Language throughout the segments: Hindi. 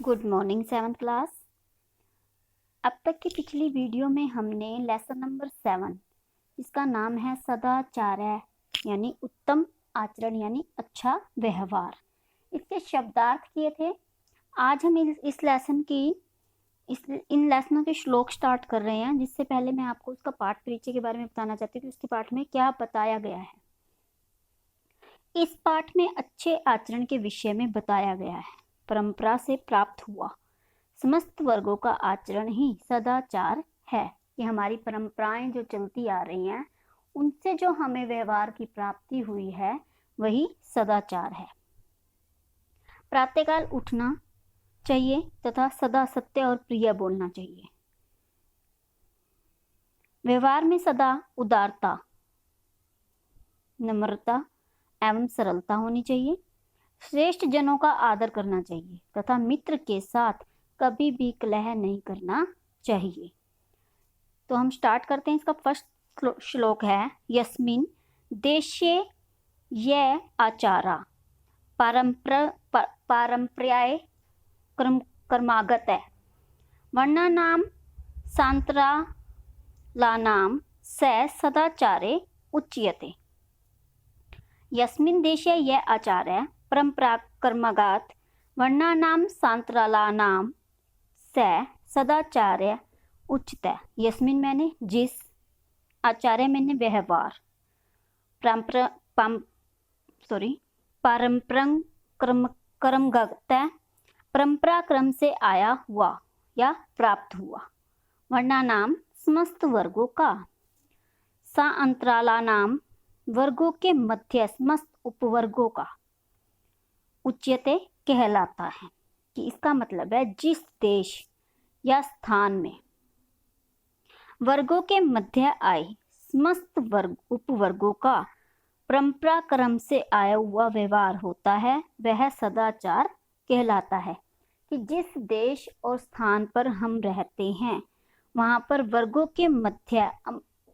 Good morning 7th class. अब तक की पिछली वीडियो में हमने लेसन नंबर 7 जिसका नाम है सदाचार्य यानी उत्तम आचरण यानी अच्छा व्यवहार, इसके शब्दार्थ किए थे। आज हम इस लेसन की इन लेसनों के श्लोक स्टार्ट कर रहे हैं। जिससे पहले मैं आपको उसका पाठ परिचय के बारे में बताना चाहती हूँ कि उसके पाठ में क्या बताया गया है। इस पाठ में अच्छे आचरण के विषय में बताया गया है। परंपरा से प्राप्त हुआ समस्त वर्गों का आचरण ही सदाचार है। कि हमारी परंपराएं जो चलती आ रही हैं उनसे जो हमें व्यवहार की प्राप्ति हुई है वही सदाचार है। प्रातःकाल उठना चाहिए तथा सदा सत्य और प्रिय बोलना चाहिए। व्यवहार में सदा उदारता, नम्रता एवं सरलता होनी चाहिए। श्रेष्ठ जनों का आदर करना चाहिए तथा मित्र के साथ कभी भी कलह नहीं करना चाहिए। तो हम स्टार्ट करते हैं। इसका फर्स्ट श्लोक है यस्मिन् देशे ये आचारा पारंपर्याय कर्मागत है वर्णानां सांतरालानां स सदाचारे उच्यते। यस्मिन् देशे ये आचार्य परंपरा कर्मगात वर्णानां सांतरालानां से सदाचार्य उच्चतः। यस्मिन मैंने जिस, आचार्य मैंने व्यवहार, परंपरा क्रम से आया हुआ या प्राप्त हुआ, वर्णानाम समस्त वर्गों का, सा अंतरालानाम वर्गों के मध्य समस्त उपवर्गों का, उच्यते कहलाता है। कि इसका मतलब है जिस देश या स्थान में वर्गों के मध्य आए समस्त वर्ग उपवर्गों का परंपरा क्रम से आया हुआ व्यवहार होता है वह सदाचार कहलाता है। कि जिस देश और स्थान पर हम रहते हैं वहां पर वर्गों के मध्य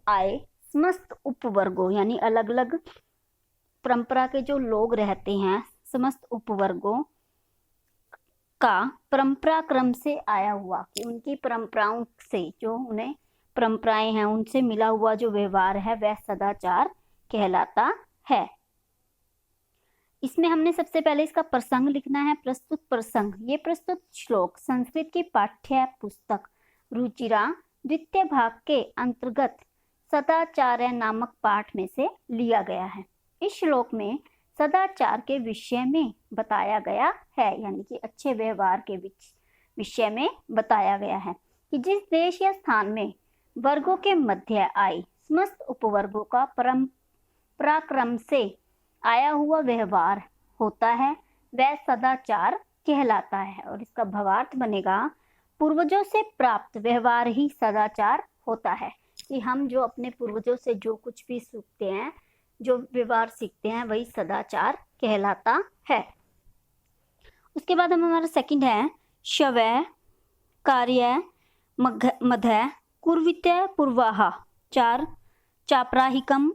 आए समस्त उपवर्गों यानी अलग अलग परंपरा के जो लोग रहते हैं समस्त उपवर्गों का परंपरा क्रम से आया हुआ, कि उनकी परंपराओं से जो उन्हें परंपराएं हैं उनसे मिला हुआ जो व्यवहार है वह सदाचार कहलाता है। इसमें हमने सबसे पहले इसका प्रसंग लिखना है। प्रस्तुत प्रसंग, ये प्रस्तुत श्लोक संस्कृत की पाठ्य पुस्तक रुचिरा द्वितीय भाग के अंतर्गत सदाचार्य नामक पाठ में से लिया गया है। इस श्लोक में सदाचार के विषय में बताया गया है, यानी कि अच्छे व्यवहार के विषय में बताया गया है। कि जिस देश या स्थान में वर्गों के मध्य आए समस्त उपवर्गों का परंपरा क्रम से आया हुआ व्यवहार होता है वह सदाचार कहलाता है। और इसका भावार्थ बनेगा पूर्वजों से प्राप्त व्यवहार ही सदाचार होता है। कि हम जो अपने पूर्वजों से जो कुछ भी सीखते हैं, जो व्यवहार सीखते हैं वही सदाचार कहलाता है। उसके बाद हमारा सेकंड है शवय कार्य मध्य कुर्वित्य पूर्वाह चाप्राहिकम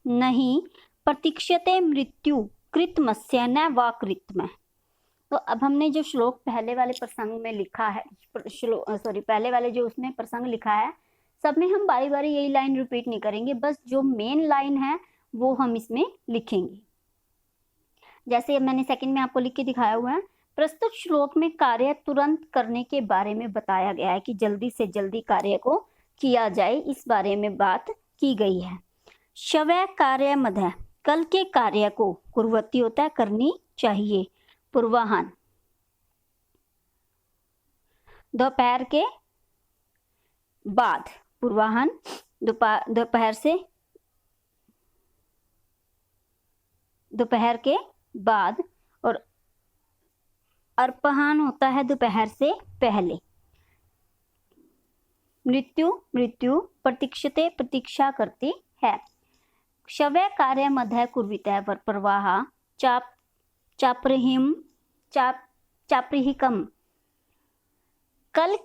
नहीं प्रतीक्षते मृत्यु कृतमस्य न वा कृतम। तो अब हमने जो श्लोक पहले वाले प्रसंग में लिखा है, पहले वाले जो उसमें प्रसंग लिखा है सब में हम बारी बारी यही लाइन रिपीट नहीं करेंगे, बस जो मेन लाइन है वो हम इसमें लिखेंगे। जैसे मैंने सेकंड में आपको लिख के दिखाया हुआ है। प्रस्तुत श्लोक में कार्य तुरंत करने के बारे में बताया गया है कि जल्दी से जल्दी कार्य को किया जाए, इस बारे में बात की गई है। शवय कार्य मध्य, कल के कार्य को कुर्वती होता है करनी चाहिए। पूर्वाहन दोपहर के बाद, पूर्वाहन दोपहर से दोपहर के बाद, और अर्पहान होता है दोपहर से पहले। मृत्यु प्रतीक्षते प्रतीक्षा करती है। शवय कार्य मध्य कुर्वितः प्रवाह चाप्रिहिकम, कल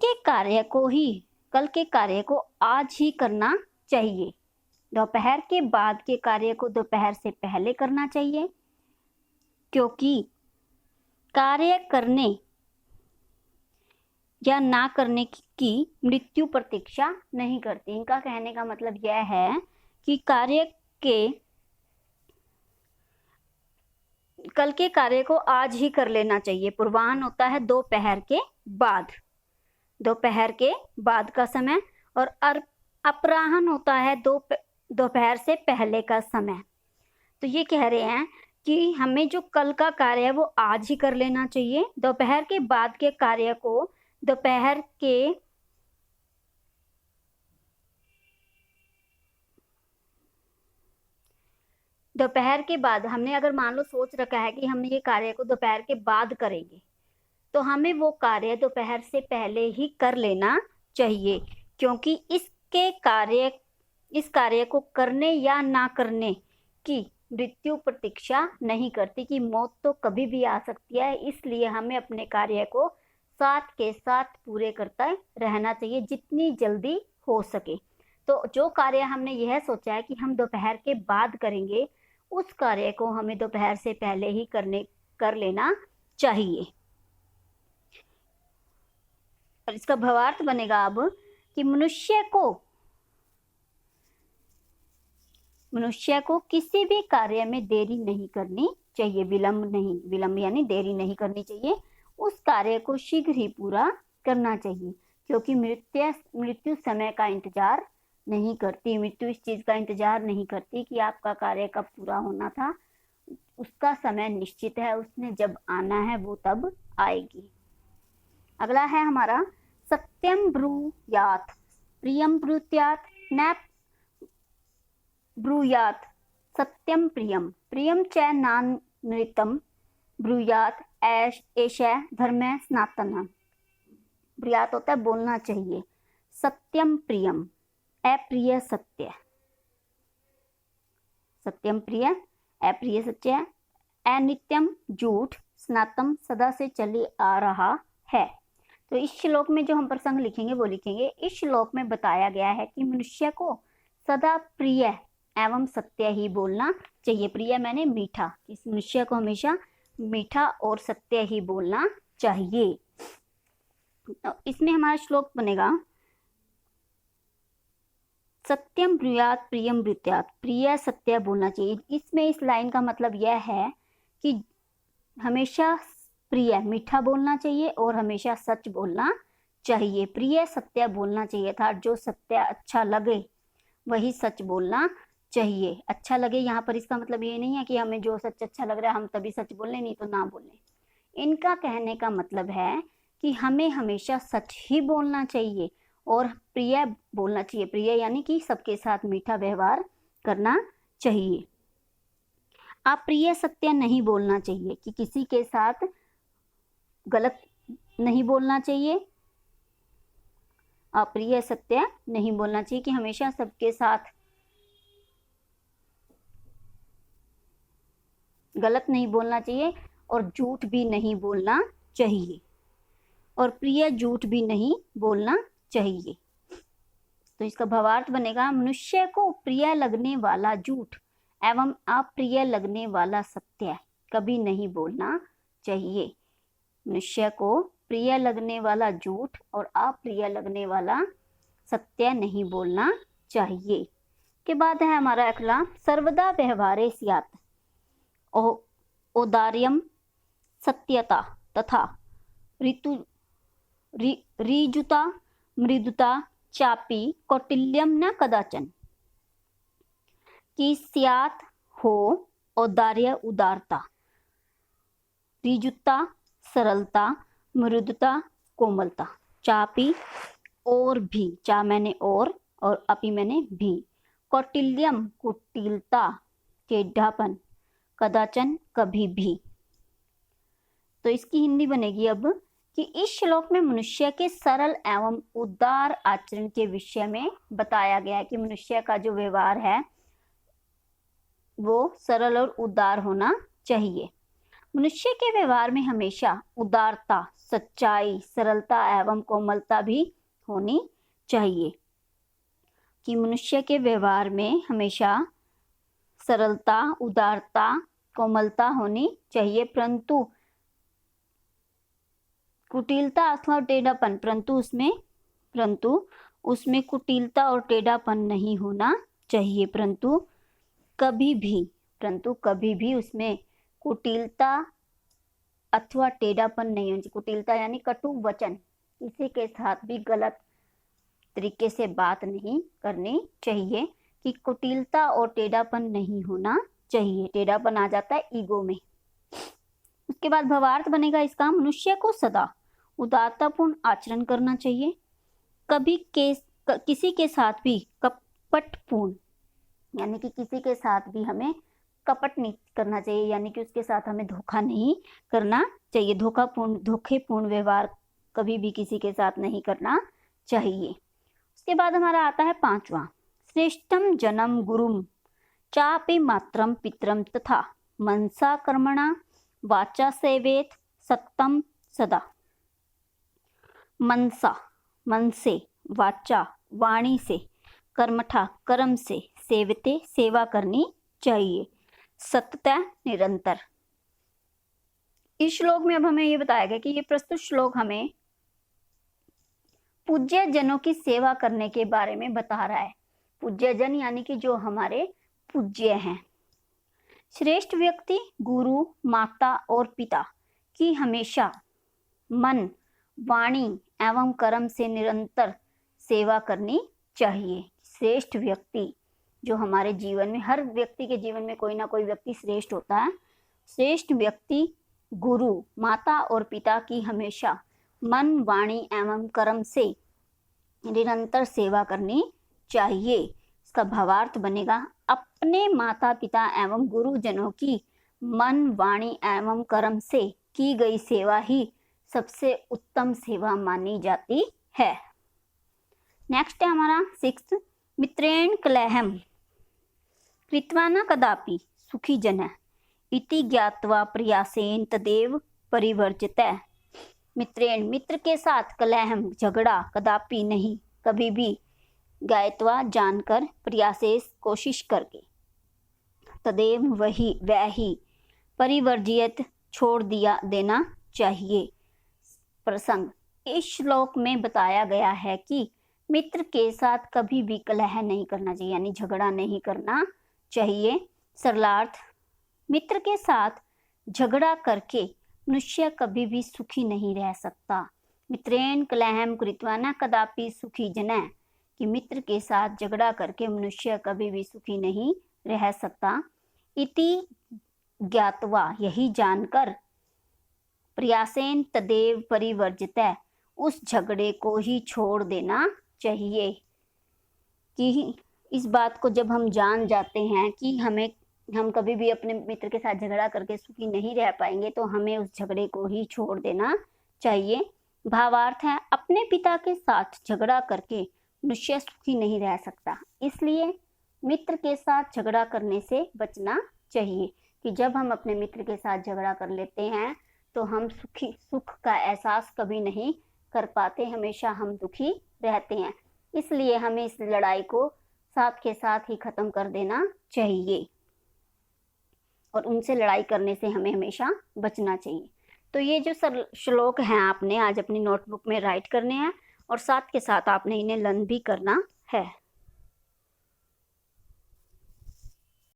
के कार्य को आज ही करना चाहिए। दोपहर के बाद के कार्य को दोपहर से पहले करना चाहिए, क्योंकि कार्य करने या ना करने की मृत्यु प्रतीक्षा नहीं करती। इनका कहने का मतलब यह है कि कल के कार्य को आज ही कर लेना चाहिए। पूर्वाह्न होता है दोपहर के बाद, दोपहर के बाद का समय, और अपराह्न होता है दोपहर से पहले का समय। तो ये कह रहे हैं कि हमें जो कल का कार्य है वो आज ही कर लेना चाहिए। दोपहर के बाद के कार्य को दोपहर के बाद हमने अगर मान लो सोच रखा है कि हमने ये कार्य को दोपहर के बाद करेंगे, तो हमें वो कार्य दोपहर से पहले ही कर लेना चाहिए, क्योंकि इस कार्य को करने या ना करने की मृत्यु प्रतीक्षा नहीं करती, कि मौत तो कभी भी आ सकती है। इसलिए हमें अपने कार्य को साथ के साथ पूरे करता रहना चाहिए जितनी जल्दी हो सके। तो जो कार्य हमने यह सोचा है कि हम दोपहर के बाद करेंगे, उस कार्य को हमें दोपहर से पहले ही कर लेना चाहिए। और इसका भावार्थ बनेगा अब कि मनुष्य को किसी भी कार्य में देरी नहीं करनी चाहिए, विलंब यानी देरी नहीं करनी चाहिए। उस कार्य को शीघ्र ही पूरा करना चाहिए, क्योंकि मृत्यु समय का इंतजार नहीं करती। मृत्यु इस चीज का इंतजार नहीं करती कि आपका कार्य कब पूरा होना था। उसका समय निश्चित है, उसने जब आना है वो तब आएगी। अगला है हमारा सत्यम ब्रूयात प्रियम ब्रूत्यात न ब्रूयात सत्यम प्रियम प्रियम च नानृतम ब्रूयात एष धर्म स्नातन। ब्रूयात होता है बोलना चाहिए, सत्यम प्रियम अप्रिय सत्य, सत्यम प्रिय अप्रिय सत्य, अनित्यम झूठ, स्नातम सदा से चली आ रहा है। तो इस श्लोक में जो हम प्रसंग लिखेंगे वो लिखेंगे, इस श्लोक में बताया गया है कि मनुष्य को सदा प्रिय एवं सत्य ही बोलना चाहिए। प्रिय मैंने मीठा, इस मनुष्य को हमेशा मीठा और सत्य ही बोलना चाहिए। तो इसमें हमारा श्लोक बनेगा सत्यम ब्रूयात प्रियम ब्रूत्यात, प्रिय सत्य बोलना चाहिए। इसमें इस लाइन का मतलब यह है कि हमेशा प्रिय मीठा बोलना चाहिए और हमेशा सच बोलना चाहिए। प्रिय सत्य बोलना चाहिए था, जो सत्य अच्छा लगे वही सच बोलना चाहिए। अच्छा लगे यहाँ पर इसका मतलब ये नहीं है कि हमें जो सच अच्छा लग रहा है हम तभी सच बोलें, नहीं तो ना बोलें। इनका कहने का मतलब है कि हमें हमेशा सच ही बोलना चाहिए और प्रिय बोलना चाहिए। प्रिय यानी कि सबके साथ मीठा व्यवहार करना चाहिए। अप्रिय सत्य नहीं बोलना चाहिए, कि किसी के साथ गलत नहीं बोलना चाहिए। अप्रिय सत्य नहीं बोलना चाहिए कि हमेशा सबके साथ गलत नहीं बोलना चाहिए, और झूठ भी नहीं बोलना चाहिए, और प्रिय झूठ भी नहीं बोलना चाहिए। तो इसका भावार्थ बनेगा मनुष्य को प्रिय लगने वाला झूठ एवं अप्रिय लगने वाला सत्य कभी नहीं बोलना चाहिए। मनुष्य को प्रिय लगने वाला झूठ और अप्रिय लगने वाला सत्य नहीं बोलना चाहिए। के बाद है हमारा अगला सर्वदा व्यवहारे स्यात् औदार्यम सत्यता तथा ऋजुता मृदुता चापी कौटिल्यम न कदाचन। कि स्यात् हो औदार्य उदारता, ऋजुता सरलता, मृदुता कोमलता, चापी और भी, चा मैंने और अपी मैंने भी, कौटिल्यम कुटिलता टेढ़ापन, कदाचन कभी भी। तो इसकी हिंदी बनेगी अब कि इस श्लोक में मनुष्य के सरल एवं उदार आचरण के विषय में बताया गया है कि मनुष्य का जो व्यवहार है वो सरल और उदार होना चाहिए। मनुष्य के व्यवहार में हमेशा उदारता, सच्चाई, सरलता एवं कोमलता भी होनी चाहिए। कि मनुष्य के व्यवहार में हमेशा सरलता, उदारता, कोमलता होनी चाहिए, परंतु कुटिलता अथवा टेढ़ापन, परंतु उसमें कुटिलता और टेढ़ापन नहीं होना चाहिए। परंतु कभी भी उसमें कुटिलता अथवा टेढ़ापन नहीं होना चाहिए। कुटिलता यानी कटु वचन, किसी के साथ भी गलत तरीके से बात नहीं करनी चाहिए, कि कुटिलता और टेढ़ापन नहीं होना चाहिए। टेढ़ापन आ जाता है ईगो में। उसके बाद भावार्थ बनेगा इसका, मनुष्य को सदा उदारतापूर्ण आचरण करना चाहिए। किसी के साथ भी कपटपूर्ण, यानी कि किसी के साथ भी हमें कपट नहीं करना चाहिए, यानी कि उसके साथ हमें धोखा नहीं करना चाहिए। धोखेपूर्ण व्यवहार कभी भी किसी के साथ नहीं करना चाहिए। उसके बाद हमारा आता है 5वां, श्रेष्ठम जन्म गुरुम चापि मात्रम पितरम तथा मनसा कर्मणा वाचा सेवेत सक्तम सदा। मनसा, मन से, वाचा, वाणी से, कर्मठा, कर्म से, सेवते, सेवा करनी चाहिए, सततः, निरंतर। इस श्लोक में अब हमें ये बताया गया कि ये प्रस्तुत श्लोक हमें पूज्य जनों की सेवा करने के बारे में बता रहा है। पूज्य जन यानी कि जो हमारे पूज्य हैं। श्रेष्ठ व्यक्ति गुरु, माता और पिता की हमेशा मन, वाणी एवं कर्म से निरंतर सेवा करनी चाहिए। श्रेष्ठ व्यक्ति जो हमारे जीवन में, हर व्यक्ति के जीवन में कोई ना कोई व्यक्ति श्रेष्ठ होता है। श्रेष्ठ व्यक्ति गुरु, माता और पिता की हमेशा मन, वाणी एवं कर्म से निरंतर सेवा करनी चाहिए। इसका भावार्थ बनेगा, अपने माता पिता एवं गुरुजनों की मन, वाणी एवं कर्म से की गई सेवा ही सबसे उत्तम सेवा मानी जाती है। नेक्स्ट है हमारा 6, मित्रेण कलहम कृत्वा न कदापि सुखी जनः इति ज्ञात्वा प्रयासेन तदेव परिवर्जितः। मित्रेण, मित्र के साथ, कलहम, झगड़ा, कदापि नहीं, कभी भी, ज्ञात्वा जानकर, प्रयासेस कोशिश करके, तदेव वह ही, परिवर्जित छोड़ देना चाहिए। प्रसंग, इस श्लोक में बताया गया है कि मित्र के साथ कभी भी कलह नहीं करना चाहिए, यानी झगड़ा नहीं करना चाहिए। सरलार्थ, मित्र के साथ झगड़ा करके मनुष्य कभी भी सुखी नहीं रह सकता। मित्रेण कलहम कृत्वा न कदापि सुखी जनः, कि मित्र के साथ झगड़ा करके मनुष्य कभी भी सुखी नहीं रह सकता। इति ज्ञात्वा, यही जानकर, प्रयासेन तदेव परिवर्जितः, उस झगड़े को ही छोड़ देना चाहिए। कि इस बात को जब हम जान जाते हैं कि हम कभी भी अपने मित्र के साथ झगड़ा करके सुखी नहीं रह पाएंगे, तो हमें उस झगड़े को ही छोड़ देना चाहिए। भावार्थ है, अपने पिता के साथ झगड़ा करके मनुष्य सुखी नहीं रह सकता, इसलिए मित्र के साथ झगड़ा करने से बचना चाहिए। कि जब हम अपने मित्र के साथ झगड़ा कर लेते हैं तो हम सुख का एहसास कभी नहीं कर पाते, हमेशा हम दुखी रहते हैं। इसलिए हमें इस लड़ाई को साथ के साथ ही खत्म कर देना चाहिए और उनसे लड़ाई करने से हमें हमेशा बचना चाहिए। तो ये जो श्लोक हैं आपने आज अपनी नोटबुक में राइट करने हैं और साथ के साथ आपने इन्हें लर्न भी करना है।